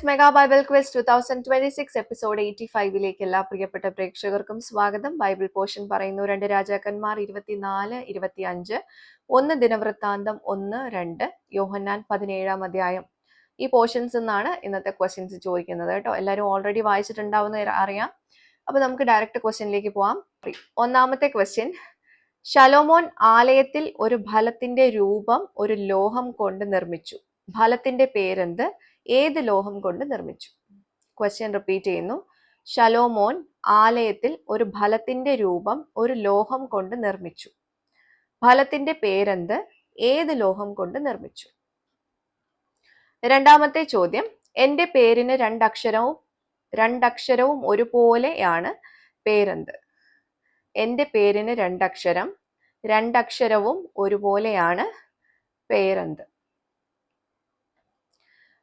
Mega Bible quiz 2026 episode 85ലേക്ക് എല്ലാ പ്രിയപ്പെട്ട പ്രേക്ഷകർക്കും സ്വാഗതം. ബൈബിൾ പോർഷൻ പറയുന്നു 2 രാജാക്കന്മാർ 24, 25, 1 ദിനവൃത്താന്തം 1, 2, യോഹന്നാൻ 17 അധ്യായം. ഈ പോർഷൻസ് നിന്നാണ് ഇന്നത്തെ ക്വസ്റ്റ്യൻസ് ചോദിക്കുന്നത് കേട്ടോ. എല്ലാവരും ഓൾറെഡി വായിച്ചിട്ടുണ്ടാവുന്ന അറിയാം. അപ്പൊ നമുക്ക് ഡയറക്റ്റ് ക്വസ്റ്റ്യനിലേക്ക് പോവാം. ഒന്നാമത്തെ ക്വസ്റ്റ്യൻ, ശലോമോൻ ആലയത്തിൽ ഒരു ഫലത്തിന്റെ രൂപം ഒരു ലോഹം കൊണ്ട് നിർമ്മിച്ചു. ഫലത്തിന്റെ പേരെന്ത്? ഏത് ലോഹം കൊണ്ട് നിർമ്മിച്ചു? ക്വസ്റ്റ്യൻ റിപ്പീറ്റ് ചെയ്യുന്നു. ശലോമോൻ ആലയത്തിൽ ഒരു ഫലത്തിന്റെ രൂപം ഒരു ലോഹം കൊണ്ട് നിർമ്മിച്ചു. ഫലത്തിന്റെ പേരെന്ത്? ഏത് ലോഹം കൊണ്ട് നിർമ്മിച്ചു? രണ്ടാമത്തെ ചോദ്യം, എന്റെ പേരിന് രണ്ടക്ഷരവും ഒരുപോലെയാണ്, പേരെന്ത്? എന്റെ പേരിന് രണ്ടക്ഷരവും ഒരുപോലെയാണ്, പേരെന്ത്?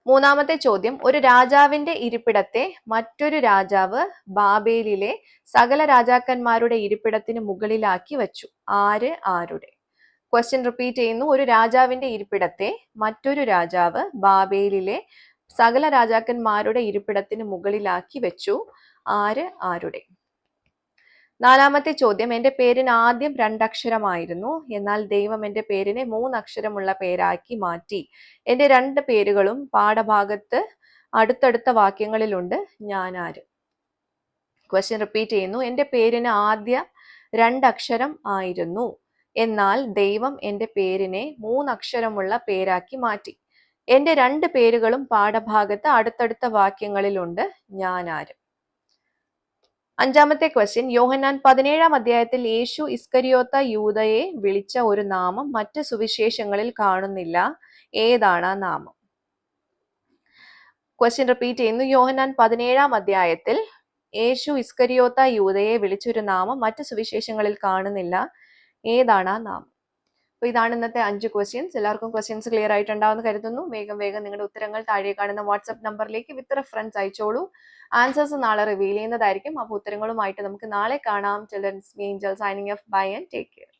മൂന്നാമത്തെ ചോദ്യം, ഒരു രാജാവിന്റെ ഇരിപ്പിടത്തെ മറ്റൊരു രാജാവ് ബാബേലിലെ സകല രാജാക്കന്മാരുടെ ഇരിപ്പിടത്തിന് മുകളിലാക്കി വച്ചു. ആരുടെ? ക്വസ്റ്റ്യൻ റിപ്പീറ്റ് ചെയ്യുന്നു. ഒരു രാജാവിന്റെ ഇരിപ്പിടത്തെ മറ്റൊരു രാജാവ് ബാബേലിലെ സകല രാജാക്കന്മാരുടെ ഇരിപ്പിടത്തിന് മുകളിലാക്കി വെച്ചു. ആരുടെ? നാലാമത്തെ ചോദ്യം, എന്റെ പേരിന് ആദ്യം 2 അക്ഷരമായിരുന്നു, എന്നാൽ ദൈവം എന്റെ പേരിനെ 3 അക്ഷരമുള്ള പേരാക്കി മാറ്റി. എന്റെ 2 പേരുകളും പാഠഭാഗത്ത് അടുത്തടുത്ത വാക്യങ്ങളിലുണ്ട്, ഞാൻ ആര്? ക്വസ്റ്റ്യൻ റിപ്പീറ്റ് ചെയ്യുന്നു. എന്റെ പേരിന് ആദ്യം 2 അക്ഷരം ആയിരുന്നു, എന്നാൽ ദൈവം എന്റെ പേരിനെ 3 അക്ഷരമുള്ള പേരാക്കി മാറ്റി. എന്റെ 2 പേരുകളും പാഠഭാഗത്ത് അടുത്തടുത്ത വാക്യങ്ങളിലുണ്ട്, ഞാൻ ആര്? അഞ്ചാമത്തെ ക്വസ്റ്റ്യൻ, യോഹന്നാൻ 17 അധ്യായത്തിൽ യേശു ഇസ്കരിയോത്ത യൂദയെ വിളിച്ച ഒരു നാമം മറ്റ് സുവിശേഷങ്ങളിൽ കാണുന്നില്ല, ഏതാണ് ആ നാമം? ക്വസ്റ്റ്യൻ റിപ്പീറ്റ് ചെയ്യുന്നു. യോഹന്നാൻ 17 അധ്യായത്തിൽ യേശു ഇസ്കരിയോത്ത യൂദയെ വിളിച്ചൊരു നാമം മറ്റ് സുവിശേഷങ്ങളിൽ കാണുന്നില്ല, ഏതാണ് ആ നാമം? അപ്പൊ ഇതാണ് ഇന്നത്തെ 5 ക്വസ്റ്റ്യൻസ്. എല്ലാവർക്കും ക്വസ്റ്റ്യൻസ് ക്ലിയർ ആയിട്ടുണ്ടാവുമെന്ന് കരുതുന്നു. വേഗം നിങ്ങളുടെ ഉത്തരങ്ങൾ താഴെ കാണുന്ന വാട്സ്ആപ്പ് നമ്പറിലേക്ക് വിത്ത് റെഫറൻസ് അയച്ചോളൂ. ആൻസേഴ്സ് നാളെ റിവീൽ ചെയ്യുന്നതായിരിക്കും. അപ്പോൾ ഉത്തരങ്ങളുമായിട്ട് നമുക്ക് നാളെ കാണാം. Children's me angel signing off. Bye and take care.